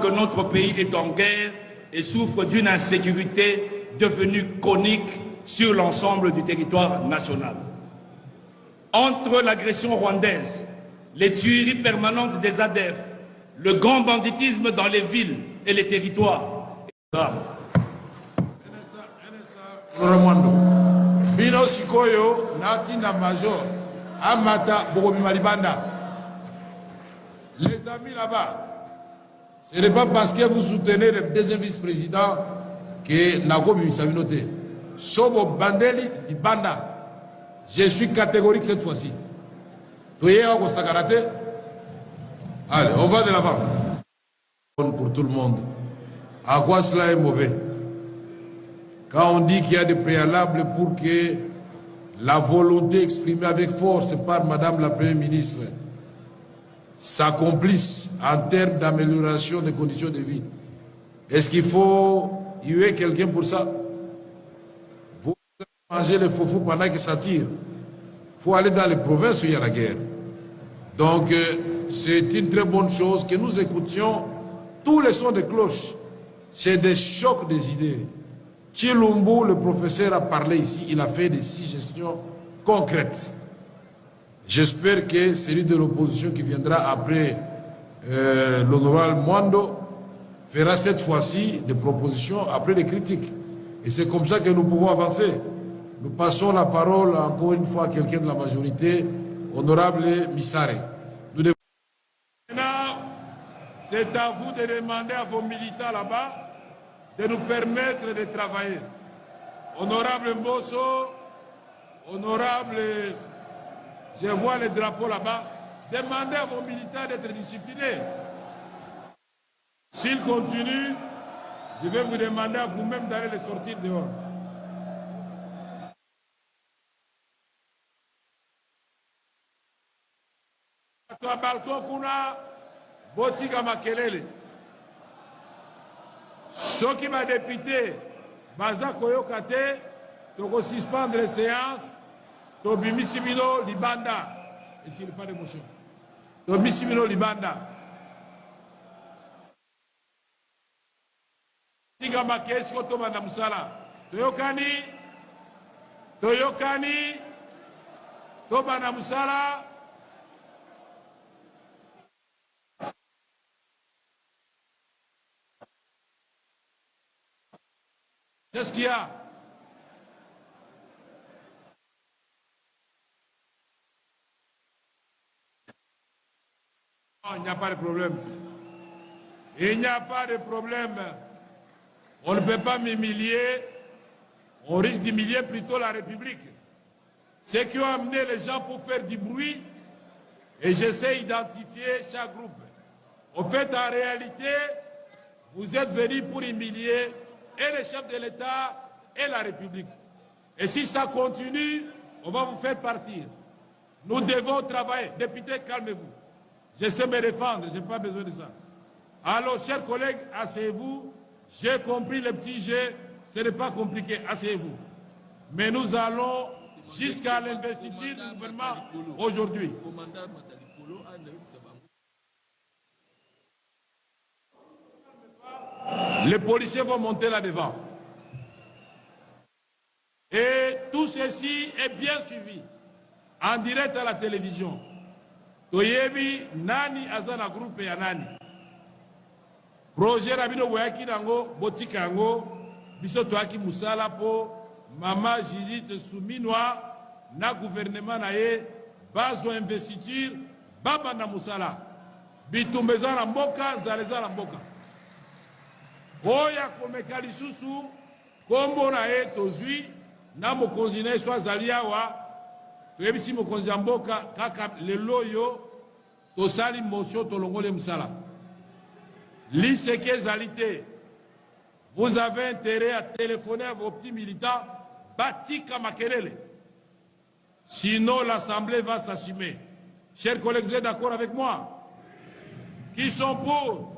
que notre pays est en guerre et souffre d'une insécurité devenue chronique sur l'ensemble du territoire national. Entre l'agression rwandaise, les tueries permanentes des ADF, le grand banditisme dans les villes et les territoires, Bino Sikoyo, Natina Major, Amata, Bogomi Malibanda. Les amis là-bas, ce n'est pas parce que vous soutenez le deuxième vice-président que Nago Bimisabinote. Sobo Bandeli, Ibanda. Je suis catégorique cette fois-ci. Allez, on va de l'avant. Pour tout le monde. À quoi cela est mauvais? Quand on dit qu'il y a des préalables pour que la volonté exprimée avec force par Madame la Première ministre s'accomplisse en termes d'amélioration des conditions de vie, est-ce qu'il faut tuer quelqu'un pour ça? Vous mangez les faux pendant que ça tire. Il faut aller dans les provinces où il y a la guerre. Donc, c'est une très bonne chose que nous écoutions tous les sons de cloche. C'est des chocs des idées. Chilumbu, le professeur, a parlé ici, il a fait des suggestions concrètes. J'espère que celui de l'opposition qui viendra après l'honorable Mwando fera cette fois-ci des propositions après des critiques. Et c'est comme ça que nous pouvons avancer. Nous passons la parole encore une fois à quelqu'un de la majorité, honorable Missare. Maintenant, c'est à vous de demander à vos militants là-bas de nous permettre de travailler. Honorable Mbosso, honorable, je vois les drapeaux là-bas, demandez à vos militants d'être disciplinés. S'ils continuent, je vais vous demander à vous-même d'aller les sortir dehors. Toi, balcon, kuna, botika makelele. Ce qui m'a député, Baza Koyokate, toko suspendre les séances, to Bimisimino Libanda. Est-ce qu'il n'y a pas d'émotion? To Bimisimino Libanda. Tigama Kesko Tomana Musala. Toyokani, Tomana Musala. Qu'est-ce qu'il y a? Non, il n'y a pas de problème. Il n'y a pas de problème. On ne peut pas m'humilier. On risque d'humilier plutôt la République. Ceux qui ont amené les gens pour faire du bruit, et j'essaie d'identifier chaque groupe. En fait, en réalité, vous êtes venus pour humilier et le chef de l'État et la République. Et si ça continue, on va vous faire partir. Nous devons travailler. Député, calmez-vous. Je sais me défendre, je n'ai pas besoin de ça. Alors, chers collègues, asseyez-vous. J'ai compris le petit jeu, ce n'est pas compliqué, asseyez-vous. Mais nous allons jusqu'à l'investiture du gouvernement aujourd'hui. Les policiers vont monter là-devant. Et tout ceci est bien suivi, en direct à la télévision. Toyebi, nani azana groupe ya nani. Projet Rabino Boyaki Nango, Botikango, Biso Toaki Moussala po, Mama Judith Souminwa, na gouvernement nae, bazo investiture, Baba na Moussala. Bitumbeza na mboka, Zaleza na mboka. Oya komeka lisusu, kombo nae tozui, na mokonzi nae so azali awa, toyebisi mokonzi ya mboka kaka lelo yo tosali motion tolongole musala. L'ICK Zalité, vous avez intérêt à téléphoner à vos petits militants, Batika Makelele. Sinon, l'Assemblée va s'assumer. Chers collègues, vous êtes d'accord avec moi? Qui sont pour?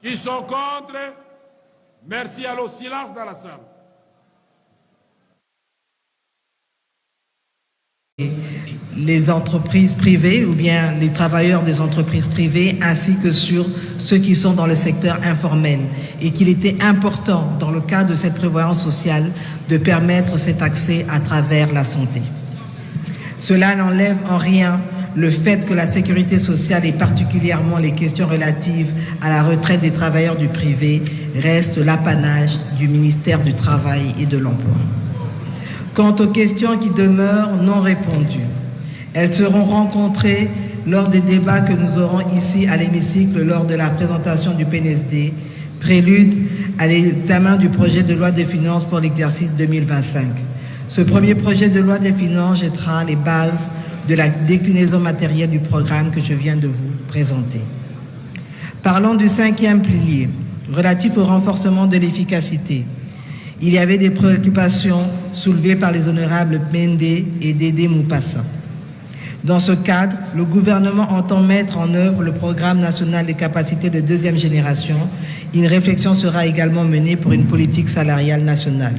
Qui sont contre? Merci. Alors, silence dans la salle. les entreprises privées ou bien les travailleurs des entreprises privées ainsi que sur ceux qui sont dans le secteur informel et qu'il était important dans le cadre de cette prévoyance sociale de permettre cet accès à travers la santé. Cela n'enlève en rien le fait que la sécurité sociale et particulièrement les questions relatives à la retraite des travailleurs du privé restent l'apanage du ministère du Travail et de l'Emploi. Quant aux questions qui demeurent non répondues, elles seront rencontrées lors des débats que nous aurons ici à l'hémicycle lors de la présentation du PNSD, prélude à l'examen du projet de loi des finances pour l'exercice 2025. Ce premier projet de loi des finances jettera les bases de la déclinaison matérielle du programme que je viens de vous présenter. Parlons du 5e pilier, relatif au renforcement de l'efficacité. Il y avait des préoccupations soulevées par les honorables Mende et Dédé Moupassa. Dans ce cadre, le gouvernement entend mettre en œuvre le programme national des capacités de 2e génération. Une réflexion sera également menée pour une politique salariale nationale.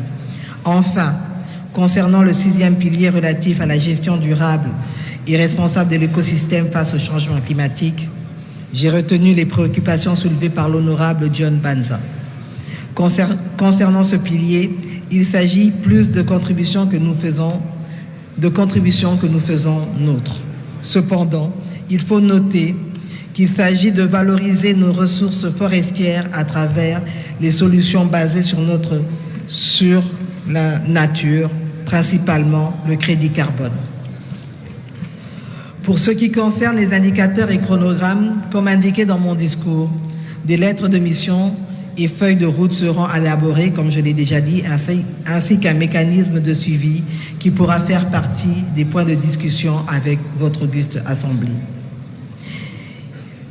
Enfin, concernant le 6e pilier relatif à la gestion durable et responsable de l'écosystème face au changement climatique, j'ai retenu les préoccupations soulevées par l'honorable John Banza. Concernant ce pilier, il s'agit plus de contributions que nous faisons nôtres. Cependant, il faut noter qu'il s'agit de valoriser nos ressources forestières à travers les solutions basées sur la nature, principalement le crédit carbone. Pour ce qui concerne les indicateurs et chronogrammes, comme indiqué dans mon discours, des lettres de mission et feuilles de route seront élaborées, comme je l'ai déjà dit, ainsi qu'un mécanisme de suivi qui pourra faire partie des points de discussion avec votre auguste Assemblée.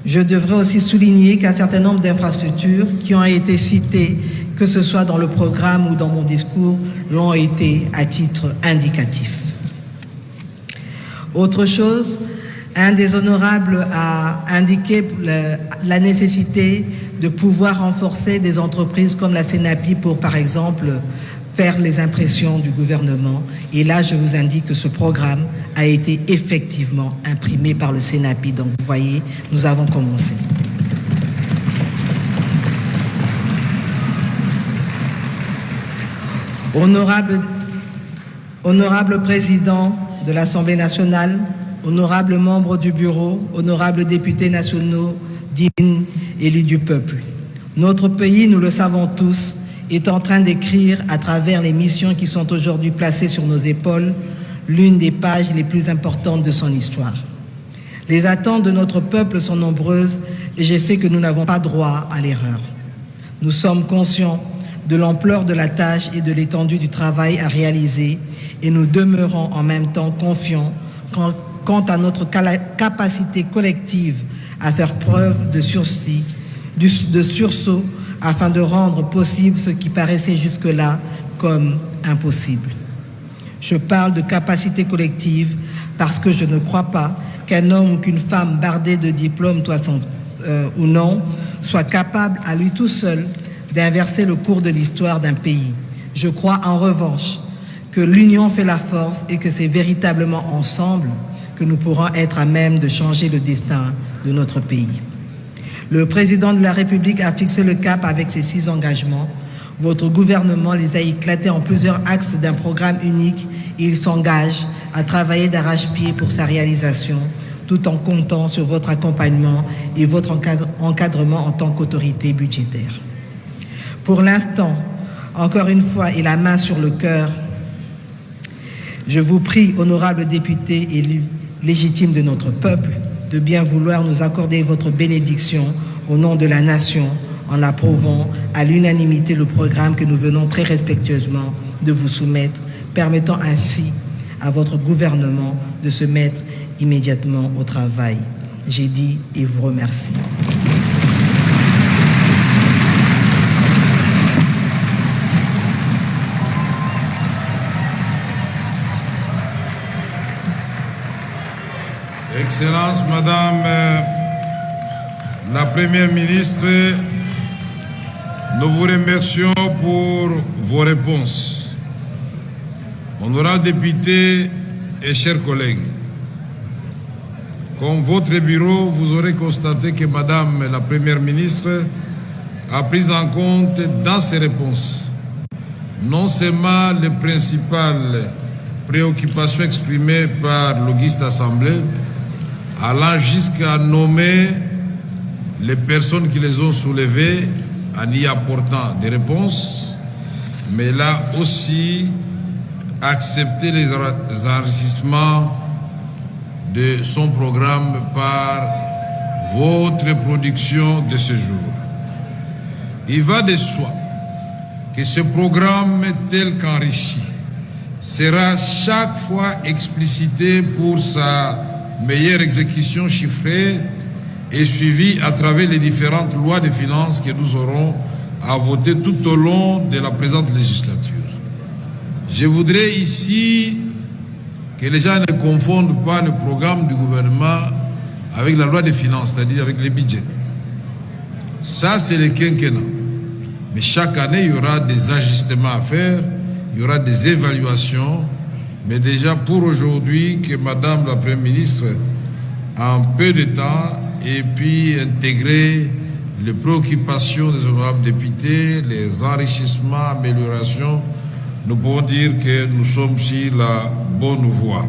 Je devrais aussi souligner qu'un certain nombre d'infrastructures qui ont été citées, que ce soit dans le programme ou dans mon discours, l'ont été à titre indicatif. Autre chose, un des honorables a indiqué la nécessité de pouvoir renforcer des entreprises comme la CENAPI pour, par exemple, faire les impressions du gouvernement. Et là, je vous indique que ce programme a été effectivement imprimé par le CENAPI. Donc, vous voyez, nous avons commencé. Honorable président de l'Assemblée nationale, honorables membres du bureau, honorables députés nationaux dignes, élus du peuple. Notre pays, nous le savons tous, est en train d'écrire à travers les missions qui sont aujourd'hui placées sur nos épaules l'une des pages les plus importantes de son histoire. Les attentes de notre peuple sont nombreuses et je sais que nous n'avons pas droit à l'erreur. Nous sommes conscients de l'ampleur de la tâche et de l'étendue du travail à réaliser et nous demeurons en même temps confiants quant à notre capacité collective à faire preuve de sursaut afin de rendre possible ce qui paraissait jusque-là comme impossible. Je parle de capacité collective parce que je ne crois pas qu'un homme ou qu'une femme bardée de diplômes ou non soit capable à lui tout seul d'inverser le cours de l'histoire d'un pays. Je crois en revanche que l'union fait la force et que c'est véritablement ensemble que nous pourrons être à même de changer le destin de notre pays. Le président de la République a fixé le cap avec ses 6 engagements. Votre gouvernement les a éclatés en plusieurs axes d'un programme unique et il s'engage à travailler d'arrache-pied pour sa réalisation, tout en comptant sur votre accompagnement et votre encadrement en tant qu'autorité budgétaire. Pour l'instant, encore une fois, et la main sur le cœur, je vous prie, honorables députés élus légitimes de notre peuple, de bien vouloir nous accorder votre bénédiction au nom de la nation en approuvant à l'unanimité le programme que nous venons très respectueusement de vous soumettre, permettant ainsi à votre gouvernement de se mettre immédiatement au travail. J'ai dit et vous remercie. Excellence, Madame la Première ministre, nous vous remercions pour vos réponses. Honorables députés et chers collègues, Comme votre bureau, vous aurez constaté que Madame la Première ministre a pris en compte dans ses réponses non seulement les principales préoccupations exprimées par l'auguste Assemblée, allant jusqu'à nommer les personnes qui les ont soulevées en y apportant des réponses, mais elle a aussi accepté les enrichissements de son programme par votre production de ce jour. Il va de soi que ce programme tel qu'enrichi sera chaque fois explicité pour sa meilleure exécution chiffrée et suivi à travers les différentes lois de finances que nous aurons à voter tout au long de la présente législature. Je voudrais ici que les gens ne confondent pas le programme du gouvernement avec la loi des finances, c'est-à-dire avec les budgets. Ça, c'est le quinquennat. Mais chaque année, il y aura des ajustements à faire, il y aura des évaluations. Mais déjà pour aujourd'hui, que Madame la Première ministre, en peu de temps, ait pu intégrer les préoccupations des honorables députés, les enrichissements, améliorations, nous pouvons dire que nous sommes sur la bonne voie.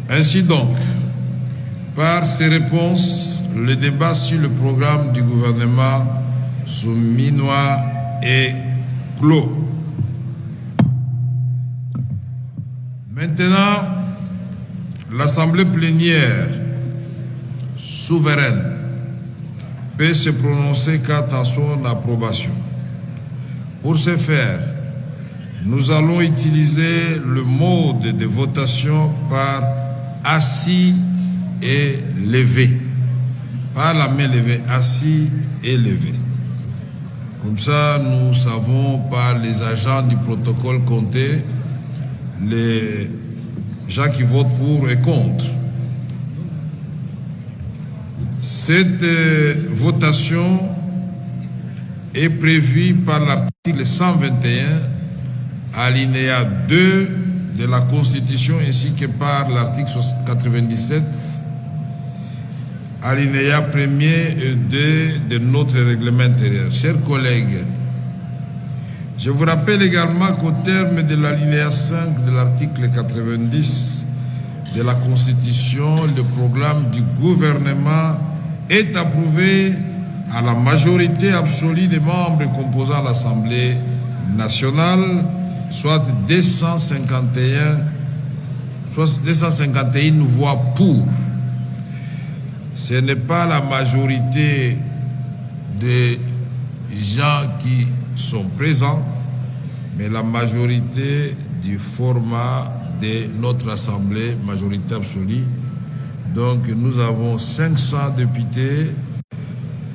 Ainsi donc, par ces réponses, le débat sur le programme du gouvernement souminois est clos. Maintenant, l'Assemblée plénière souveraine peut se prononcer quant à son approbation. Pour ce faire, nous allons utiliser le mode de votation par assis et levé. Par la main levée, assis et levé. Comme ça, nous savons par les agents du protocole compter les gens qui votent pour et contre. Cette votation est prévue par l'article 121, alinéa 2 de la Constitution, ainsi que par l'article 97, alinéa 1er et 2 de notre règlement intérieur. Chers collègues, je vous rappelle également qu'au terme de l'alinéa 5 de l'article 90 de la Constitution, le programme du gouvernement est approuvé à la majorité absolue des membres composant l'Assemblée nationale, soit 251 voix pour. Ce n'est pas la majorité des gens qui sont présents, mais la majorité du format de notre Assemblée, majorité absolue. Donc nous avons 500 députés.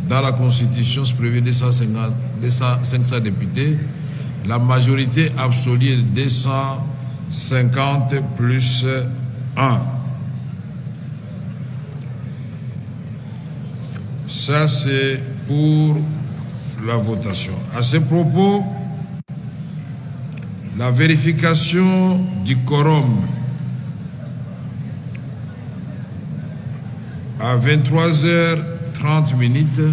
Dans la Constitution, c'est prévu 500 députés. La majorité absolue est de 250 plus 1. Ça, c'est pour la votation. À ce propos, la vérification du quorum à 23h30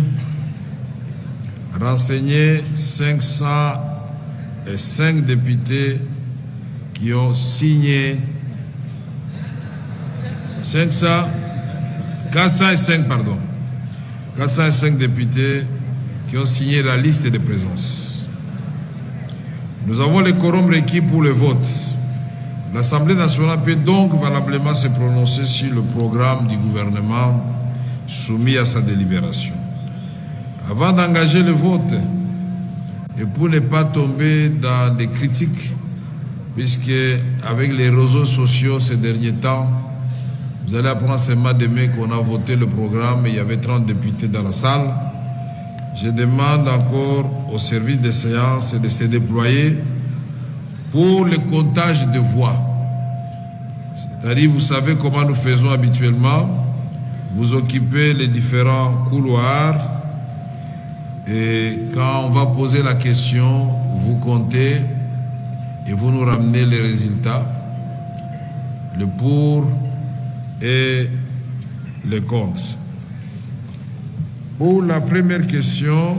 renseignait 505 députés qui ont signé 405 députés qui ont signé la liste de présence. Nous avons le quorum requis pour le vote. L'Assemblée nationale peut donc valablement se prononcer sur le programme du gouvernement soumis à sa délibération. Avant d'engager le vote, et pour ne pas tomber dans des critiques, puisque avec les réseaux sociaux ces derniers temps, vous allez apprendre seulement demain qu'on a voté le programme et il y avait 30 députés dans la salle. Je demande encore au service de séance de se déployer pour le comptage de voix. C'est-à-dire, vous savez comment nous faisons habituellement. Vous occupez les différents couloirs et quand on va poser la question, vous comptez et vous nous ramenez les résultats. le pour et le contre. Pour la première question,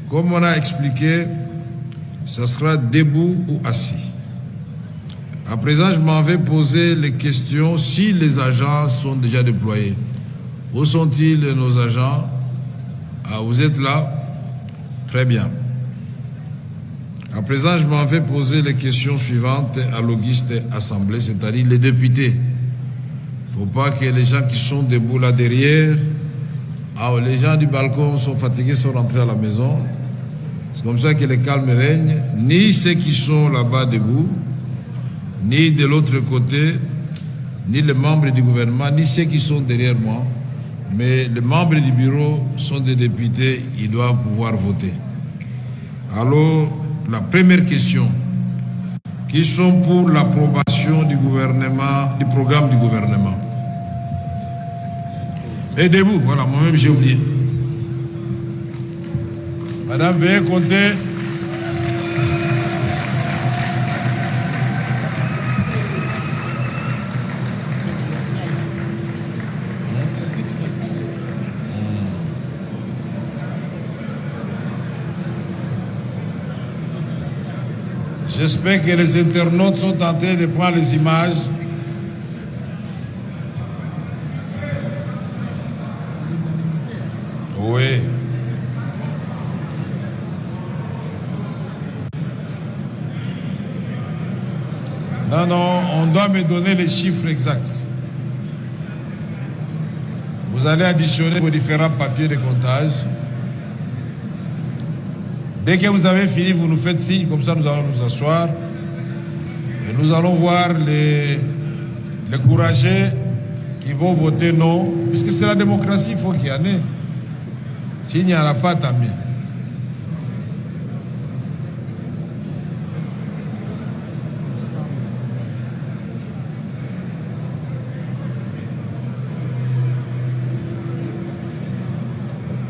comme on a expliqué, ça sera debout ou assis. À présent, je m'en vais poser les questions si les agents sont déjà déployés. Où sont-ils nos agents? Ah, vous êtes là? Très bien. À présent, je m'en vais poser les questions suivantes à l'auguste assemblée, c'est-à-dire les députés. Il ne faut pas que les gens qui sont debout là derrière, les gens du balcon sont fatigués, sont rentrés à la maison. C'est comme ça que le calme règne. Ni ceux qui sont là-bas debout, ni de l'autre côté, ni les membres du gouvernement, ni ceux qui sont derrière moi. Mais les membres du bureau sont des députés, ils doivent pouvoir voter. Alors, la première question, qui sont pour l'approbation du gouvernement, du programme du gouvernement? Et debout, voilà, moi-même j'ai oublié. Madame, veuillez compter. J'espère que les internautes sont en train de prendre les images. Oui. Non, on doit me donner les chiffres exacts. Vous allez additionner vos différents papiers de comptage. Dès que vous avez fini, vous nous faites signe, comme ça nous allons nous asseoir. Et nous allons voir les courageux qui vont voter non, puisque c'est la démocratie, il faut qu'il y en ait. S'il n'y en a pas, tant mieux.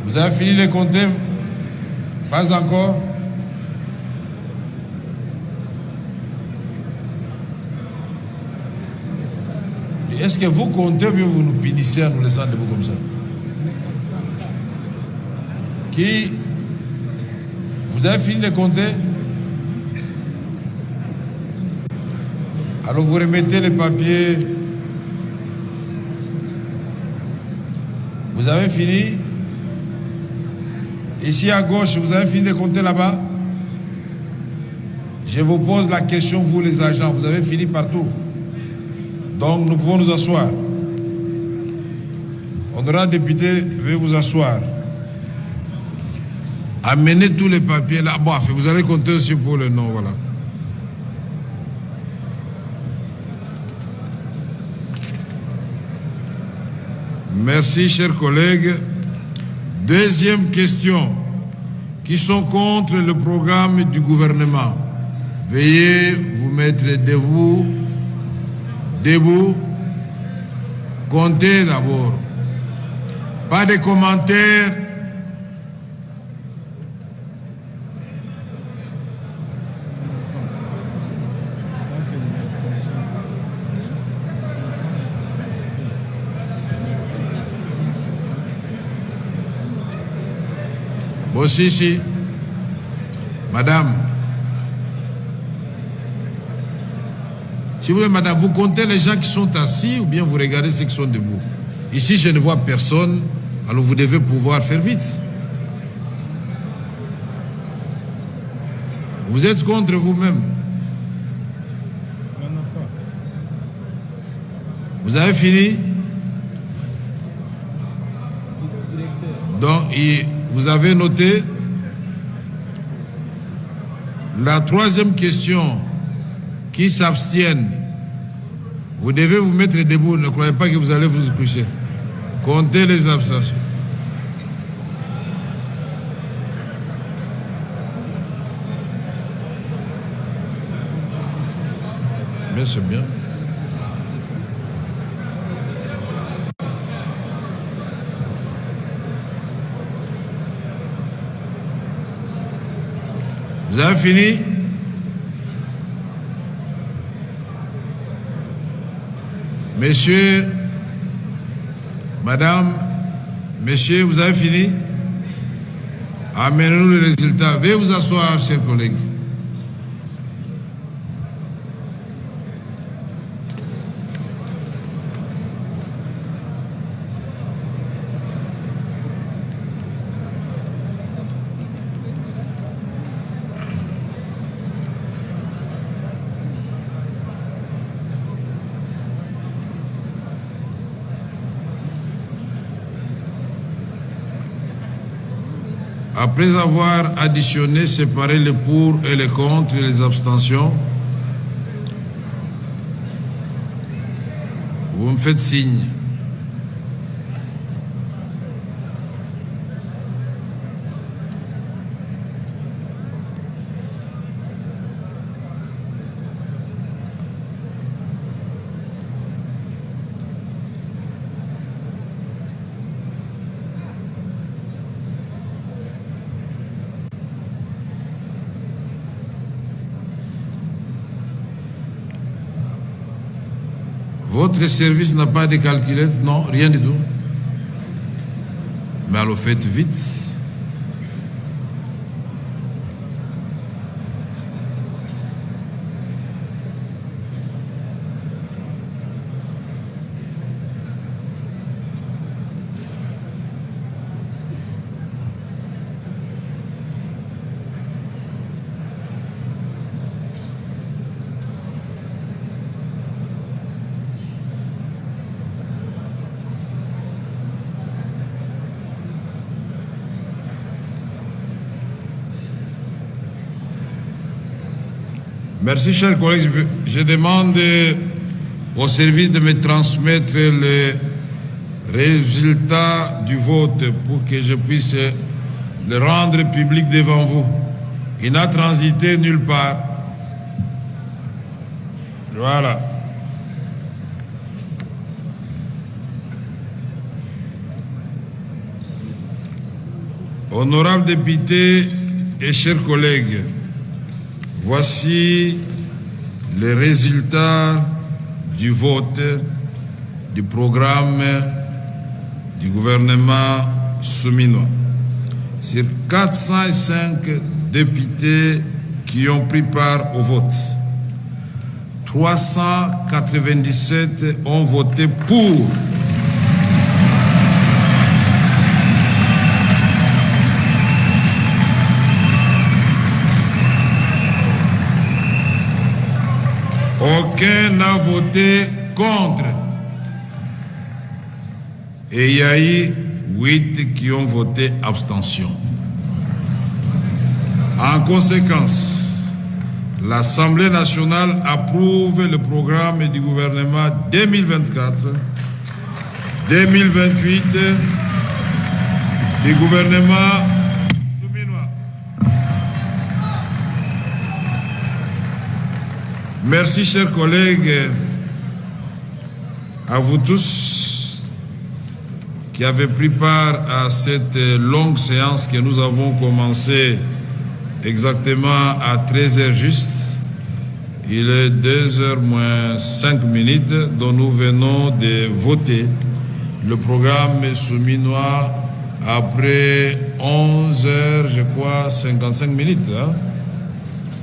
Vous avez fini de compter? Pas encore? Est-ce que vous comptez ou bien vous nous punissez en nous laissant debout comme ça? Qui? Vous avez fini de compter? Alors vous remettez les papiers. Vous avez fini? Ici à gauche, vous avez fini de compter là-bas? Je vous pose la question, vous les agents, vous avez fini partout? Donc nous pouvons nous asseoir. Honorable député, veuillez vous asseoir. Amenez tous les papiers là. Bon, vous allez compter aussi pour le nom, voilà. Merci, chers collègues. Deuxième question. Qui sont contre le programme du gouvernement? Veuillez vous mettre debout. Debout. Comptez d'abord. Pas de commentaires. Bon, si. Madame. Si vous voulez, madame, vous comptez les gens qui sont assis ou bien vous regardez ceux qui sont debout? Ici, je ne vois personne, alors vous devez pouvoir faire vite. Vous êtes contre vous-même. Vous avez fini? Donc, vous avez noté. La troisième question, qui s'abstiennent, vous devez vous mettre debout, ne croyez pas que vous allez vous coucher. Comptez les abstentions. Mais c'est bien. Vous avez fini? Messieurs, madame, messieurs, vous avez fini? Amenez-nous le résultat. Veuillez vous asseoir, chers collègues. Après avoir additionné, séparé les pour et les contre et les abstentions, vous me faites signe. Votre service n'a pas de calculette? Non, rien du tout. Mais alors faites vite. Merci, chers collègues. Je demande au service de me transmettre les résultats du vote pour que je puisse le rendre public devant vous. Il n'a transité nulle part. Voilà. Honorables députés et chers collègues, voici les résultats du vote du programme du gouvernement souminois. Sur 405 députés qui ont pris part au vote, 397 ont voté pour. Aucun n'a voté contre. Et il y a eu 8 qui ont voté abstention. En conséquence, l'Assemblée nationale approuve le programme du gouvernement 2024-2028 du gouvernement souminois. Merci, chers collègues, à vous tous qui avez pris part à cette longue séance que nous avons commencée exactement à 13h juste. Il est 2h moins 5 minutes dont nous venons de voter le programme souminois après 11h, je crois, 55 minutes.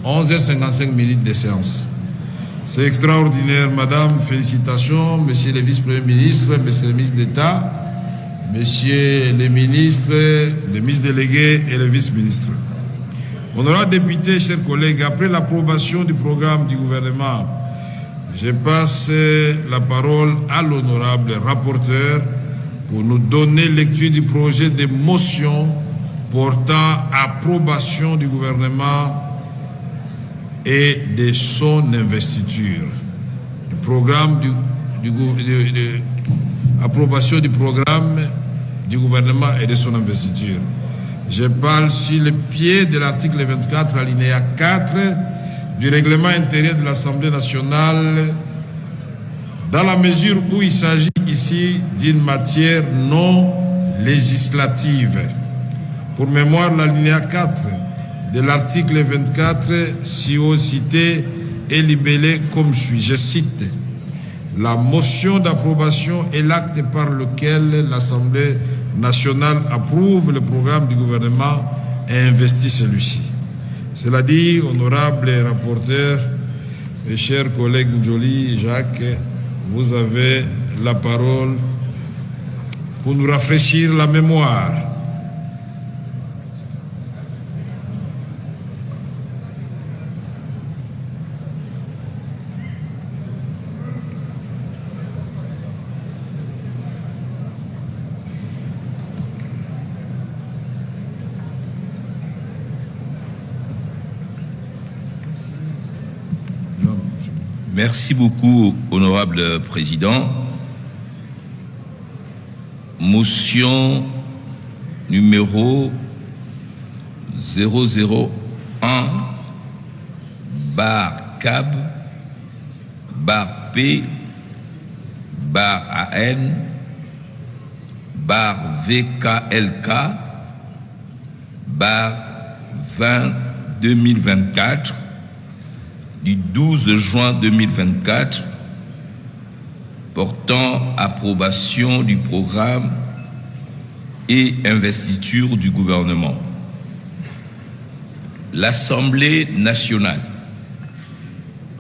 11h55 minutes de séance. C'est extraordinaire, madame. Félicitations, monsieur le vice-premier ministre, monsieur le ministre d'État, messieurs les ministres, les ministres délégués et les vice-ministres. Honorables députés, chers collègues, après l'approbation du programme du gouvernement, je passe la parole à l'honorable rapporteur pour nous donner lecture du projet de motion portant approbation du gouvernement et de son investiture. Le programme approbation du programme du gouvernement et de son investiture. Je parle sur le pied de l'article 24, alinéa 4 du règlement intérieur de l'Assemblée nationale, dans la mesure où il s'agit ici d'une matière non législative. Pour mémoire, l'alinéa 4 de l'article 24, si haut cité, est libellé comme suit. Je cite. La motion d'approbation est l'acte par lequel l'Assemblée nationale approuve le programme du gouvernement et investit celui-ci. Cela dit, honorable rapporteur, mes chers collègues Njoli et Jacques, vous avez la parole pour nous rafraîchir la mémoire. Merci beaucoup, honorable président. Motion numéro 001 bar CAB bar P bar AN bar VKLK bar 20-2024 du 12 juin 2024 portant approbation du programme et investiture du gouvernement. L'Assemblée nationale,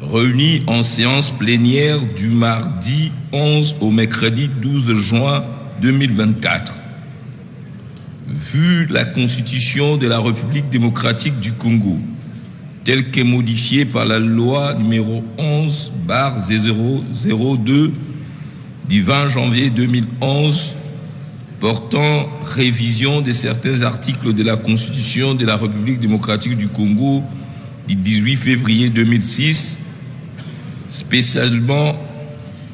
réunie en séance plénière du mardi 11 au mercredi 12 juin 2024, vu la Constitution de la République démocratique du Congo, telle qu'est modifiée par la loi numéro 11/002 du 20 janvier 2011 portant révision de certains articles de la Constitution de la République démocratique du Congo du 18 février 2006, spécialement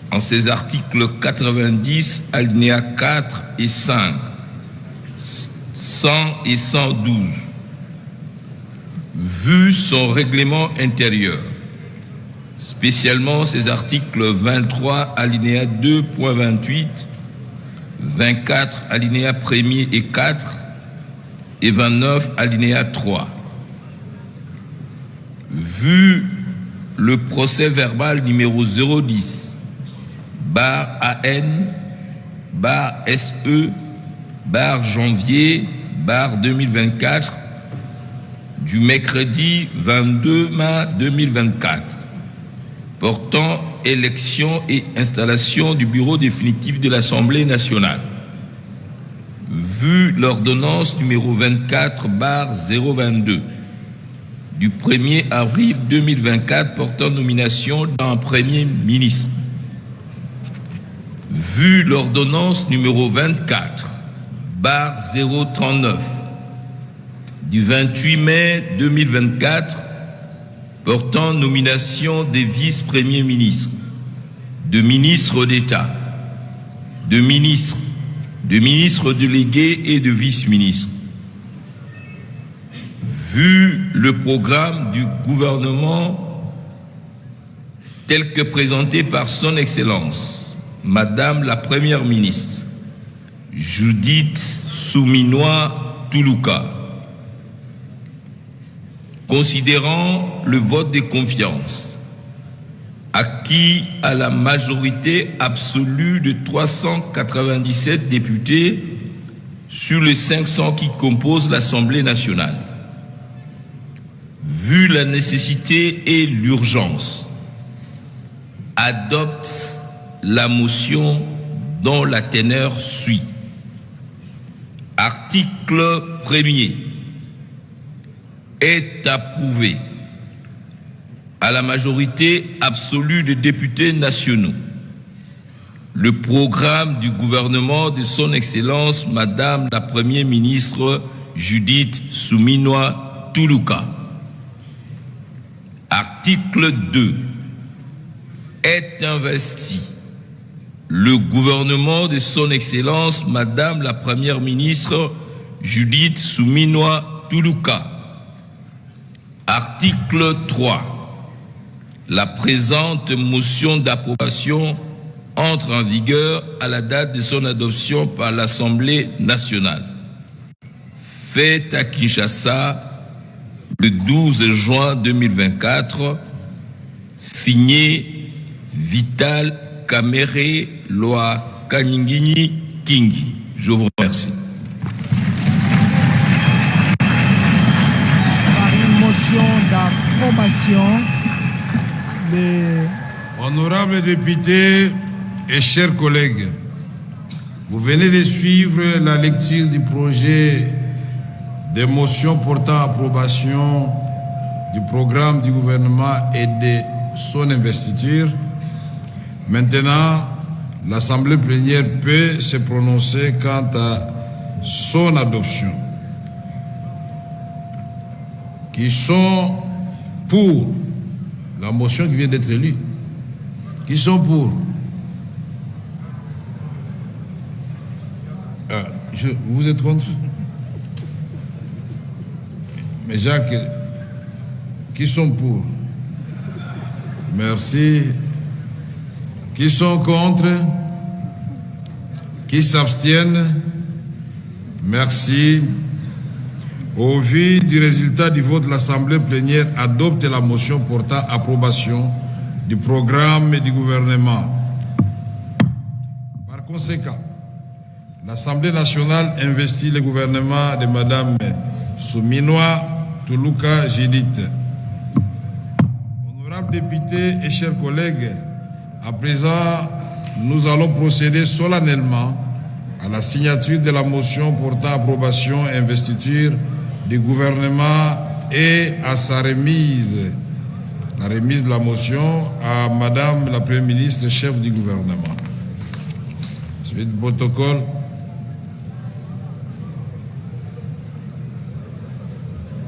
en ses articles 90, alinéas 4 et 5, 100 et 112, vu son règlement intérieur, spécialement ses articles 23, alinéa 2.28, 24, alinéa 1er et 4, et 29, alinéa 3. Vu le procès verbal numéro 010, bar AN, bar SE, bar janvier, bar 2024, du mercredi 22 mai 2024, portant élection et installation du bureau définitif de l'Assemblée nationale. Vu l'ordonnance numéro 24/022 du 1er avril 2024 portant nomination d'un Premier ministre. Vu l'ordonnance numéro 24/039 du 28 mai 2024 portant nomination des vice-premiers ministres, de ministres d'État, de ministres délégués et de vice-ministres. Vu le programme du gouvernement tel que présenté par son Excellence, Madame la Première ministre, Judith Suminwa Tuluka, considérant le vote de confiance acquis à la majorité absolue de 397 députés sur les 500 qui composent l'Assemblée nationale, vu la nécessité et l'urgence, adopte la motion dont la teneur suit. Article 1er. Est approuvé à la majorité absolue des députés nationaux le programme du gouvernement de son Excellence Madame la Première ministre Judith Suminwa Tuluka. Article 2. Est investi le gouvernement de son Excellence Madame la Première ministre Judith Suminwa Tuluka. Article 3. La présente motion d'approbation entre en vigueur à la date de son adoption par l'Assemblée nationale. Faite à Kinshasa, le 12 juin 2024, signé Vital Kamere Loa Kanyingini Kingi. Je vous remercie. Par une motion d'approbation, Honorables députés et chers collègues, vous venez de suivre la lecture du projet de motion portant approbation du programme du gouvernement et de son investiture. Maintenant, l'Assemblée plénière peut se prononcer quant à son adoption. Qui sont pour la motion qui vient d'être élue? Qui sont pour? Vous êtes contre? Mais Jacques, qui sont pour? Merci. Qui sont contre? Qui s'abstiennent? Merci. Au vu du résultat du vote, l'Assemblée plénière adopte la motion portant approbation du programme du gouvernement. Par conséquent, l'Assemblée nationale investit le gouvernement de Mme Souminois Toulouka Judith. Honorables députés et chers collègues, à présent, nous allons procéder solennellement à la signature de la motion portant approbation et investiture du gouvernement et à sa remise, la remise de la motion à Madame la Première ministre, chef du gouvernement. Suite du protocole.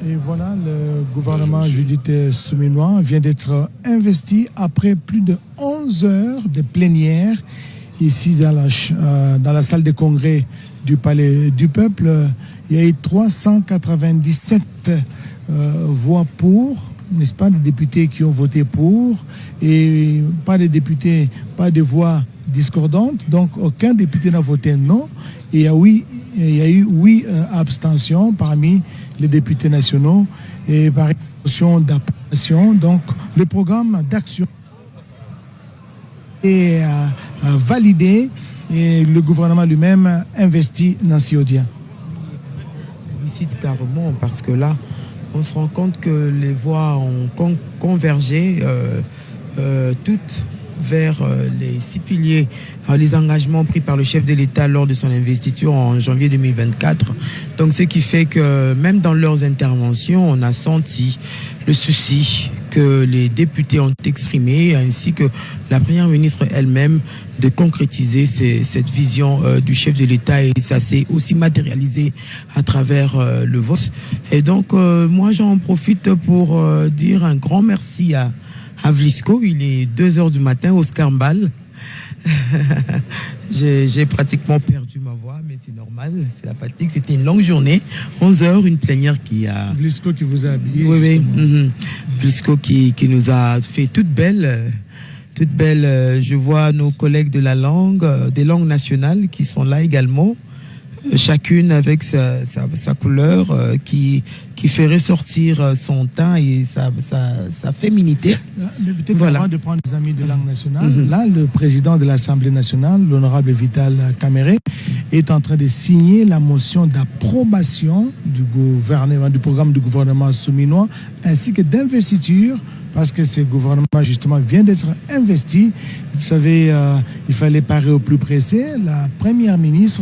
Et voilà, le gouvernement Judith Souminois vient d'être investi après plus de 11 heures de plénière ici dans la salle de congrès du Palais du Peuple. Il y a eu 397 voix pour, n'est-ce pas, des députés qui ont voté pour, et pas de députés, pas de voix discordantes, donc aucun député n'a voté non. Et il y a eu 8 abstentions parmi les députés nationaux, et par motion d'approbation, donc le programme d'action est validé et le gouvernement lui-même investit Nancy Odia. Carrément, parce que là, on se rend compte que les voix ont convergé toutes vers les 6 piliers, les engagements pris par le chef de l'État lors de son investiture en janvier 2024. Donc, ce qui fait que même dans leurs interventions, on a senti le souci que les députés ont exprimé, ainsi que la Première ministre elle-même, de concrétiser cette vision du chef de l'État, et ça s'est aussi matérialisé à travers le vote. Et donc, moi, j'en profite pour dire un grand merci à Vlisco. Il est 2h du matin au Scambal. J'ai pratiquement perdu ma voix, mais c'est normal, c'est la fatigue. C'était une longue journée, 11 heures, une plénière qui a... Vlisco qui vous a habillé. Oui. Vlisco qui nous a fait toute belle. Je vois nos collègues de la langue, des langues nationales qui sont là également, chacune avec sa couleur qui fait ressortir son teint et sa féminité. Mais peut-être voilà. Avant de prendre les amis de langue nationale, là, le président de l'Assemblée nationale, l'honorable Vital Kamere, est en train de signer la motion d'approbation du programme du gouvernement souminois, ainsi que d'investiture, parce que ce gouvernement, justement, vient d'être investi. Vous savez, il fallait parer au plus pressé. La première ministre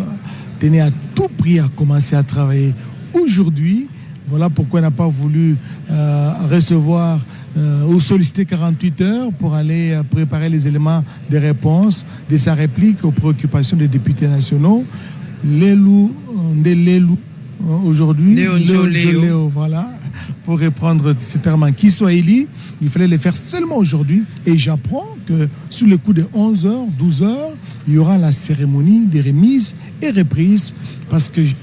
tenait à tout prix à commencer à travailler aujourd'hui. Voilà pourquoi elle n'a pas voulu recevoir ou solliciter 48 heures pour aller préparer les éléments de réponse de sa réplique aux préoccupations des députés nationaux. Lélo aujourd'hui, Léo, voilà, pour reprendre ce terme qui soit élu, il fallait le faire seulement aujourd'hui. Et j'apprends que sous le coup de 11 heures, 12 heures, il y aura la cérémonie de remise et reprise, parce qu'il y a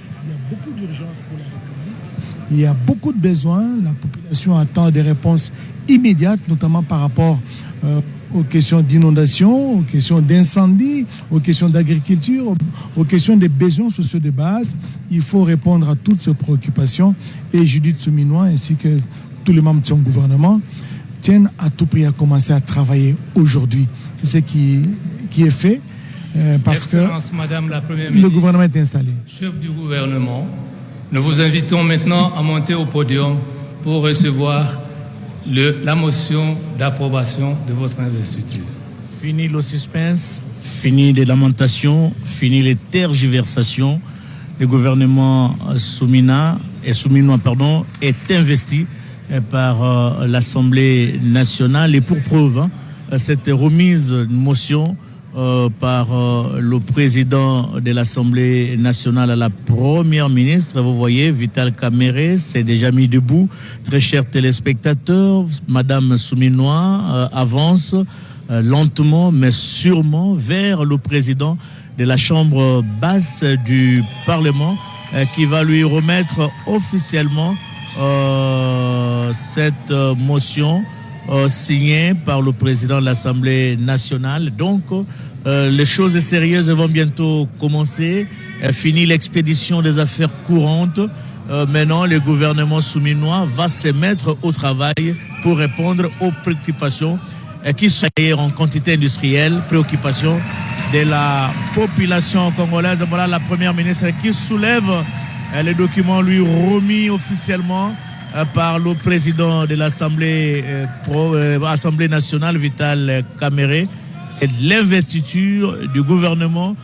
beaucoup d'urgence pour la République. Il y a beaucoup de besoins. La population attend des réponses immédiates, notamment par rapport aux questions d'inondation, aux questions d'incendie, aux questions d'agriculture, aux questions des besoins sociaux de base. Il faut répondre à toutes ces préoccupations. Et Judith Souminois ainsi que tous les membres de son gouvernement tiennent à tout prix à commencer à travailler aujourd'hui. C'est ce qui est fait parce que Madame la Première le ministre, gouvernement est installé. chef du gouvernement, nous vous invitons maintenant à monter au podium pour recevoir la motion d'approbation de votre investiture. Fini le suspense, fini les lamentations, fini les tergiversations. Le gouvernement Souminois est investi par l'Assemblée nationale. Et pour preuve, cette remise de motion par le président de l'Assemblée nationale à la première ministre. Vous voyez, Vital Kamerhe s'est déjà mis debout. Très chers téléspectateurs, Madame Souminois avance lentement mais sûrement vers le président de la Chambre basse du Parlement qui va lui remettre officiellement cette motion signé par le président de l'Assemblée nationale. Donc, les choses sérieuses vont bientôt commencer. Fini l'expédition des affaires courantes. Maintenant, le gouvernement souminois va se mettre au travail pour répondre aux préoccupations qui sont en quantité industrielle, préoccupations de la population congolaise. Voilà la première ministre qui soulève les documents lui remis officiellement par le président de l'Assemblée Assemblée nationale, Vital Kamerhe. C'est l'investiture du gouvernement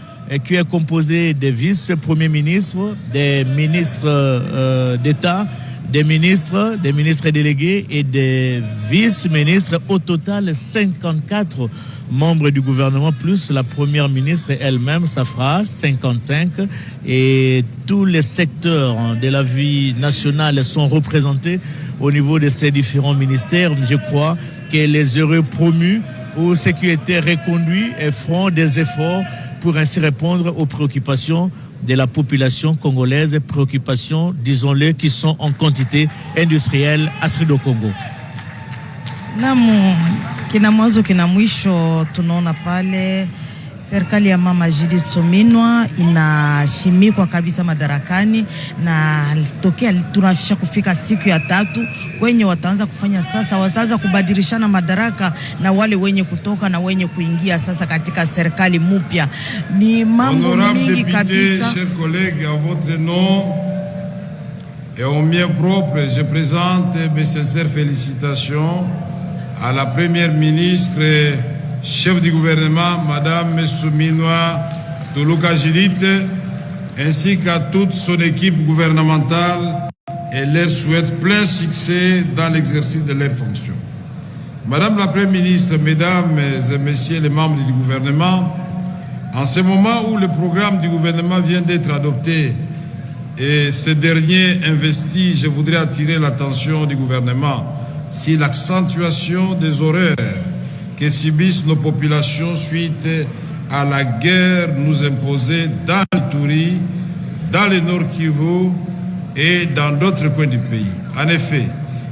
qui est composé des vice-premiers ministres, des ministres d'État, des ministres délégués et des vice-ministres. Au total, 54 membres du gouvernement, plus la première ministre elle-même, ça fera 55. Et tous les secteurs de la vie nationale sont représentés au niveau de ces différents ministères. Je crois que les heureux promus ou ceux qui étaient reconduits feront des efforts pour ainsi répondre aux préoccupations de la population congolaise, préoccupations, disons-le, qui sont en quantité industrielle à Sud Congo. Kina mwanzo kina mwisho, tunaona pale serikali ya mama Judith Souminois inashimikwa kabisa madarakani, na tokea tunashia kufika siku ya 3 kwenye wataanza kufanya sasa, wataanza kubadilishana madaraka na wale wenye kutoka na wenye kuingia sasa katika serikali mpya. Ni mambo mingi kabisa. Chers collègues, à votre nom et au mien propre, je présente mes sincères félicitations à la première ministre, chef du gouvernement, Madame Souminois Tuluka Judith, ainsi qu'à toute son équipe gouvernementale, et leur souhaite plein succès dans l'exercice de leurs fonctions. Madame la Première ministre, Mesdames et Messieurs les membres du gouvernement, en ce moment où le programme du gouvernement vient d'être adopté et ce dernier investi, je voudrais attirer l'attention du gouvernement sur l'accentuation des horreurs que subissent nos populations suite à la guerre nous imposée dans l'Ituri, dans le Nord Kivu et dans d'autres coins du pays. En effet,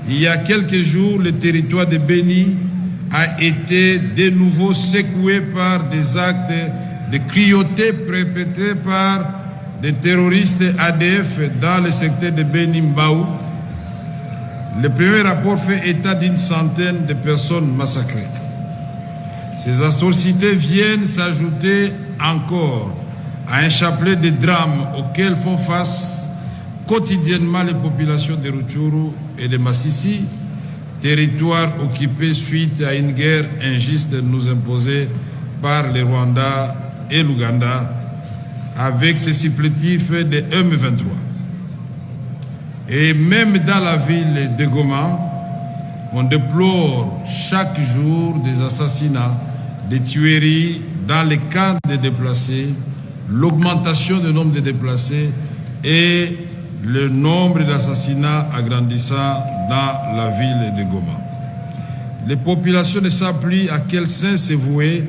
il y a quelques jours, le territoire de Beni a été de nouveau secoué par des actes de cruauté perpétrés par des terroristes ADF dans le secteur de Beni-Mbao. Le premier rapport fait état d'une centaine de personnes massacrées. Ces atrocités viennent s'ajouter encore à un chapelet de drames auxquels font face quotidiennement les populations de Rutshuru et de Masisi, territoire occupé suite à une guerre injuste nous imposée par le Rwanda et l'Ouganda avec ses supplétifs de M23. Et même dans la ville de Goma, on déplore chaque jour des assassinats, des tueries dans les camps de déplacés, l'augmentation du nombre de déplacés et le nombre d'assassinats agrandissant dans la ville de Goma. Les populations ne savent plus à quel sens se vouer,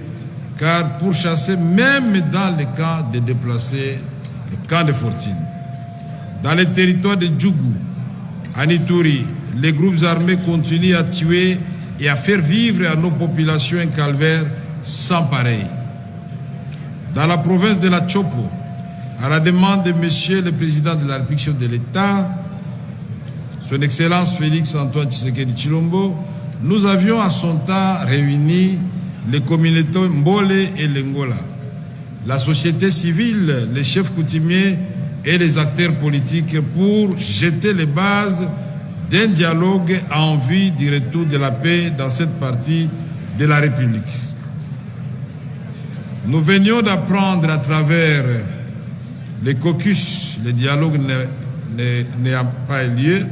car pour chasser, même dans les camps de déplacés, les camps de fortune, dans les territoires de Djougou, à Ituri, les groupes armés continuent à tuer et à faire vivre à nos populations un calvaire sans pareil. Dans la province de la Chopo, à la demande de Monsieur le Président de la République de l'État, Son Excellence Félix Antoine Tshisekedi Tshilombo, nous avions à son temps réuni les communautés Mbole et Lengola, la société civile, les chefs coutumiers et les acteurs politiques pour jeter les bases d'un dialogue en vue du retour de la paix dans cette partie de la République. Nous venions d'apprendre à travers les caucus, le dialogue n'a pas eu lieu,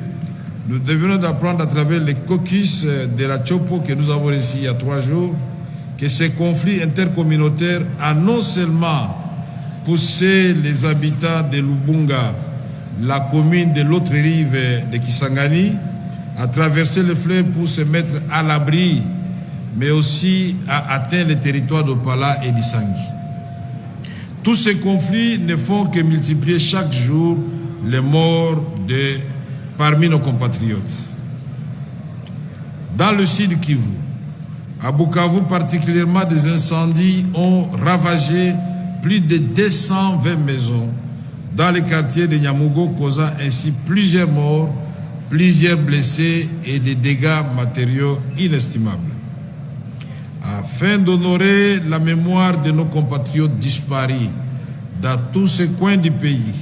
nous venons d'apprendre à travers les caucus de la Chopo que nous avons reçu il y a 3 jours que ces conflits intercommunautaires a non seulement poussé les habitants de Lubunga, la commune de l'autre rive de Kisangani, à traverser le fleuve pour se mettre à l'abri, mais aussi à atteindre les territoires d'Opala et d'Isangui. Tous ces conflits ne font que multiplier chaque jour les morts parmi nos compatriotes. Dans le sud Kivu, à Bukavu particulièrement, des incendies ont ravagé plus de 220 maisons dans les quartiers de Nyamugo, causant ainsi plusieurs morts, plusieurs blessés et des dégâts matériaux inestimables. Afin d'honorer la mémoire de nos compatriotes disparus dans tous ces coins du pays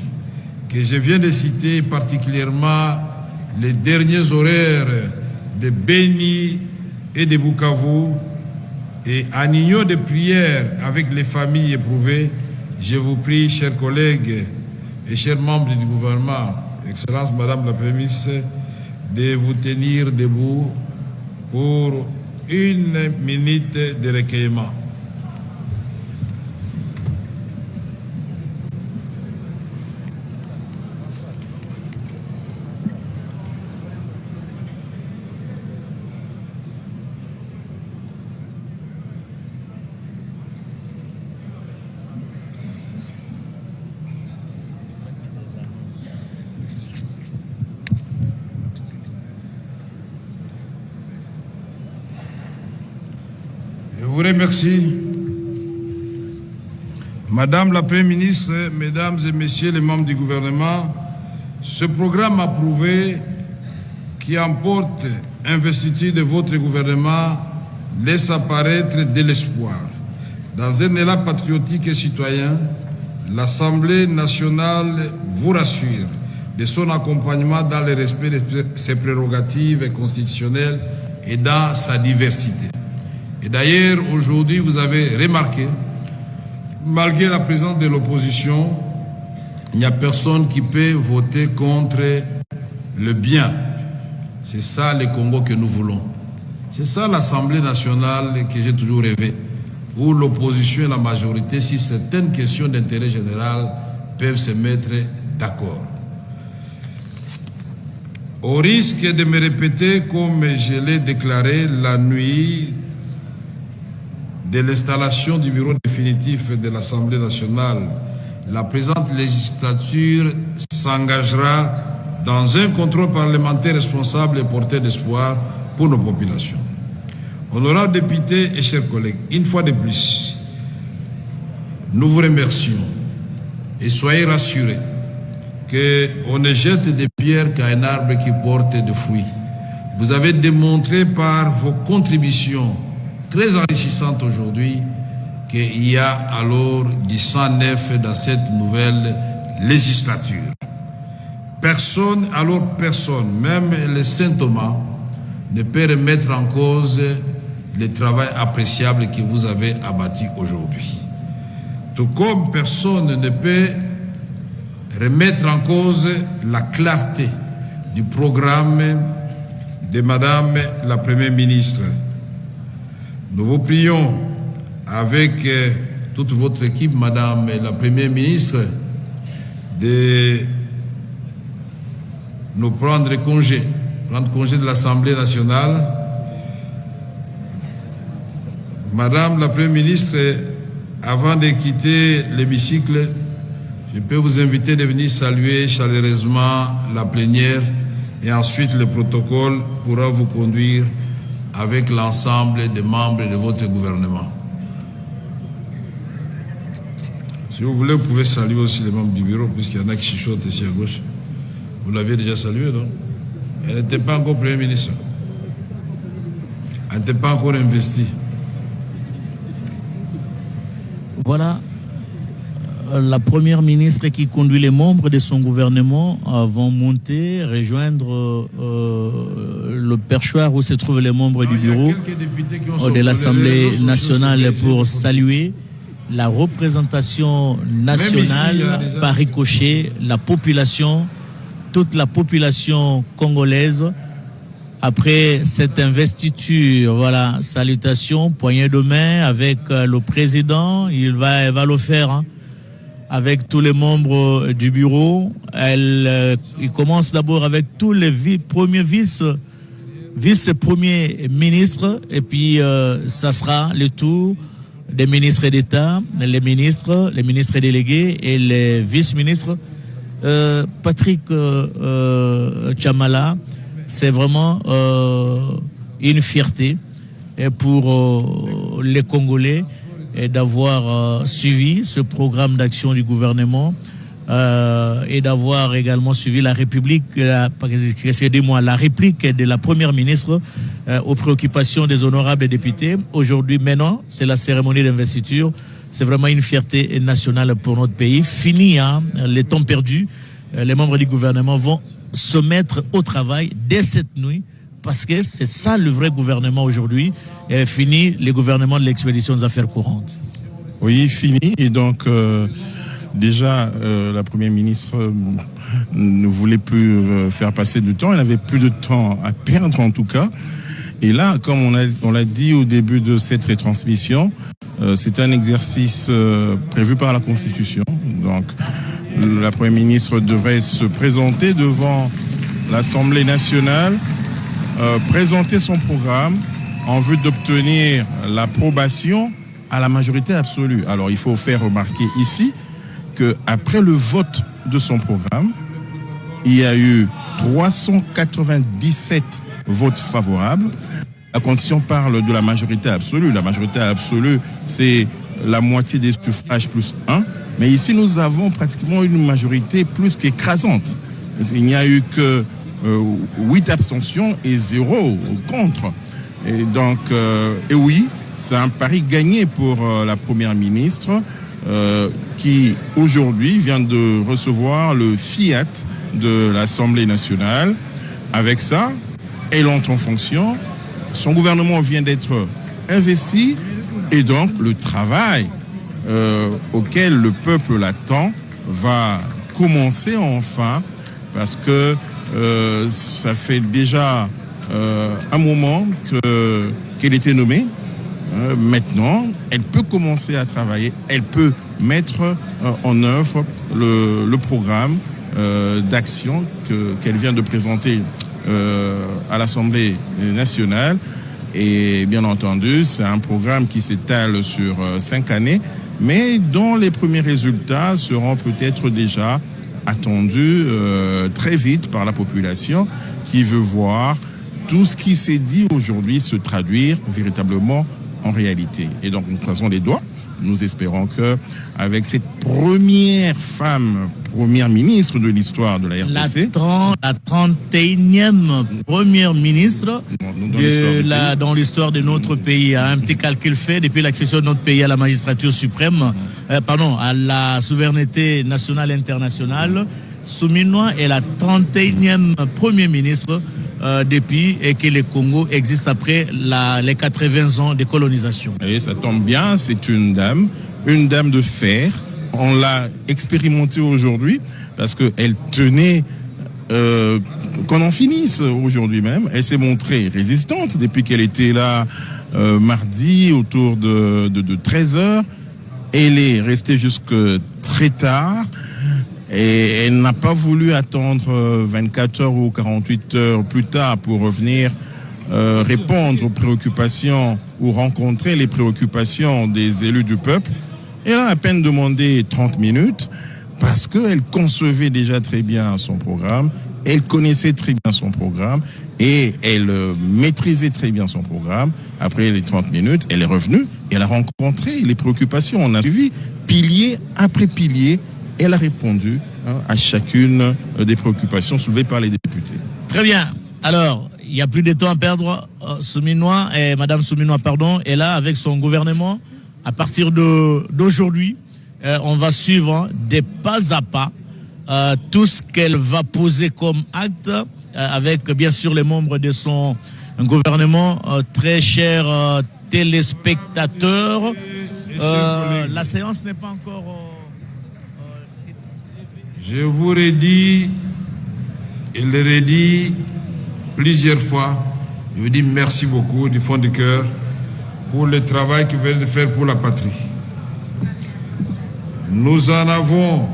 que je viens de citer, particulièrement les derniers horaires de Beni et de Bukavu, et en union de prière avec les familles éprouvées, je vous prie, chers collègues et chers membres du gouvernement, Excellence Madame la Première ministre, de vous tenir debout pour 1 minute de recueillement. Je vous remercie. Madame la Première ministre, Mesdames et Messieurs les membres du gouvernement, ce programme approuvé qui emporte investiture de votre gouvernement laisse apparaître de l'espoir. Dans un élan patriotique et citoyen, l'Assemblée nationale vous rassure de son accompagnement dans le respect de ses prérogatives constitutionnelles et dans sa diversité. Et d'ailleurs, aujourd'hui, vous avez remarqué, malgré la présence de l'opposition, il n'y a personne qui peut voter contre le bien. C'est ça le Congo que nous voulons. C'est ça l'Assemblée nationale que j'ai toujours rêvé, où l'opposition et la majorité, si certaines questions d'intérêt général, peuvent se mettre d'accord. Au risque de me répéter, comme je l'ai déclaré la nuit de l'installation du bureau définitif de l'Assemblée nationale, la présente législature s'engagera dans un contrôle parlementaire responsable et porteur d'espoir pour nos populations. Honorables députés et chers collègues, une fois de plus, nous vous remercions et soyez rassurés qu'on ne jette des pierres qu'à un arbre qui porte des fruits. Vous avez démontré par vos contributions très enrichissante aujourd'hui qu'il y a alors du sang neuf dans cette nouvelle législature. Personne, même le Saint Thomas, ne peut remettre en cause le travail appréciable que vous avez abattu aujourd'hui. Tout comme personne ne peut remettre en cause la clarté du programme de Madame la Première ministre. Nous vous prions avec toute votre équipe, Madame la Première ministre, de nous prendre congé de l'Assemblée nationale. Madame la Première ministre, avant de quitter l'hémicycle, je peux vous inviter de venir saluer chaleureusement la plénière et ensuite le protocole pourra vous conduire avec l'ensemble des membres de votre gouvernement. Si vous voulez, vous pouvez saluer aussi les membres du bureau, puisqu'il y en a qui chuchotent ici à gauche. Vous l'aviez déjà salué, non? Elle n'était pas encore Premier ministre. Elle n'était pas encore investie. Voilà la première ministre qui conduit les membres de son gouvernement vont monter, rejoindre le perchoir où se trouvent les membres du bureau de l'Assemblée nationale pour saluer la représentation nationale par ricochet, la population, toute la population congolaise. Après cette investiture, voilà, salutations, poignée de main avec le président, il va le faire hein, avec tous les membres du bureau. Il commence d'abord avec tous les premiers vice-premiers ministres et puis ça sera le tour des ministres d'État, les ministres délégués et les vice-ministres. Patrick Chamala, c'est vraiment une fierté pour les Congolais d'avoir suivi ce programme d'action du gouvernement et d'avoir également suivi la réplique de la première ministre aux préoccupations des honorables députés. Aujourd'hui, maintenant, c'est la cérémonie d'investiture. C'est vraiment une fierté nationale pour notre pays. Fini hein, les temps perdus. Les membres du gouvernement vont se mettre au travail dès cette nuit parce que c'est ça le vrai gouvernement aujourd'hui. Fini les gouvernements de l'expédition des affaires courantes. Oui, fini. Et donc, déjà, la première ministre ne voulait plus faire passer du temps. Elle n'avait plus de temps à perdre, en tout cas. Et là, comme on l'a dit au début de cette retransmission, c'est un exercice prévu par la Constitution. Donc, la première ministre devrait se présenter devant l'Assemblée nationale, présenter son programme en vue d'obtenir l'approbation à la majorité absolue. Alors, il faut faire remarquer ici qu'après le vote de son programme, il y a eu 397 votes favorables. La Constitution parle de la majorité absolue. La majorité absolue, c'est la moitié des suffrages plus 1. Mais ici, nous avons pratiquement une majorité plus qu'écrasante. Il n'y a eu que 8 abstentions et 0 contre. Et donc, et oui, c'est un pari gagné pour la première ministre qui, aujourd'hui, vient de recevoir le fiat de l'Assemblée nationale. Avec ça, elle entre en fonction. Son gouvernement vient d'être investi. Et donc, le travail auquel le peuple l'attend va commencer enfin, parce que ça fait déjà un moment qu'elle était nommée. Maintenant, elle peut commencer à travailler, elle peut mettre en œuvre le programme d'action qu'elle vient de présenter à l'Assemblée nationale. Et bien entendu, c'est un programme qui s'étale sur 5 années, mais dont les premiers résultats seront peut-être déjà attendus très vite par la population qui veut voir tout ce qui s'est dit aujourd'hui se traduire véritablement en réalité. Et donc nous croisons les doigts. Nous espérons que avec cette première femme première ministre de l'histoire de la RDC, la 31e première ministre dans l'histoire de notre pays, un petit calcul fait depuis l'accession de notre pays à la magistrature suprême, à la souveraineté nationale et internationale. Souminois est la 31e premier ministre depuis et que le Congo existe après les 80 ans de colonisation. Et ça tombe bien, c'est une dame de fer. On l'a expérimenté aujourd'hui parce qu'elle tenait qu'on en finisse aujourd'hui même. Elle s'est montrée résistante depuis qu'elle était là mardi autour de 13h. Elle est restée jusque très tard. Et elle n'a pas voulu attendre 24 heures ou 48 heures plus tard pour revenir répondre aux préoccupations ou rencontrer les préoccupations des élus du peuple. Elle a à peine demandé 30 minutes parce qu'elle concevait déjà très bien son programme Elle connaissait très bien son programme et elle maîtrisait très bien son programme. Après les 30 minutes, elle est revenue et elle a rencontré les préoccupations. On a suivi pilier après pilier. Elle a répondu à chacune des préoccupations soulevées par les députés. Très bien. Alors, il n'y a plus de temps à perdre. Madame Souminois, est là avec son gouvernement. À partir d'aujourd'hui, on va suivre des pas à pas tout ce qu'elle va poser comme acte avec bien sûr les membres de son gouvernement. Très chers téléspectateurs, la séance n'est pas encore... Je vous redis et le redis plusieurs fois. Je vous dis merci beaucoup du fond du cœur pour le travail que vous venez de faire pour la patrie. Nous en avons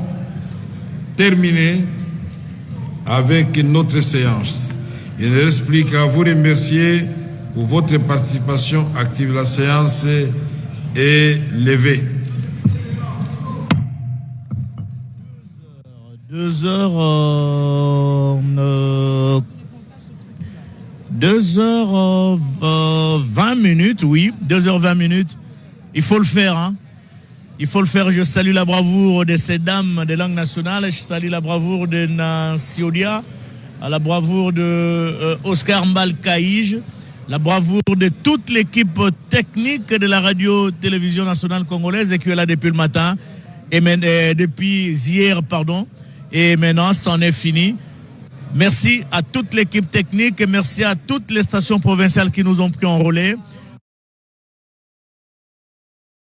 terminé avec notre séance. Il ne reste plus qu'à vous remercier pour votre participation active. La séance est levée. 2h20 minutes, oui, 2h20 minutes. Il faut le faire, hein. Il faut le faire. Je salue la bravoure de ces dames de langue nationale. Je salue la bravoure de Nancy Odia, la bravoure de Oscar Mbalkaïj, la bravoure de toute l'équipe technique de la radio-télévision nationale congolaise et qui est là depuis le matin, depuis hier, pardon. Et maintenant, c'en est fini. Merci à toute l'équipe technique et merci à toutes les stations provinciales qui nous ont pris en relais.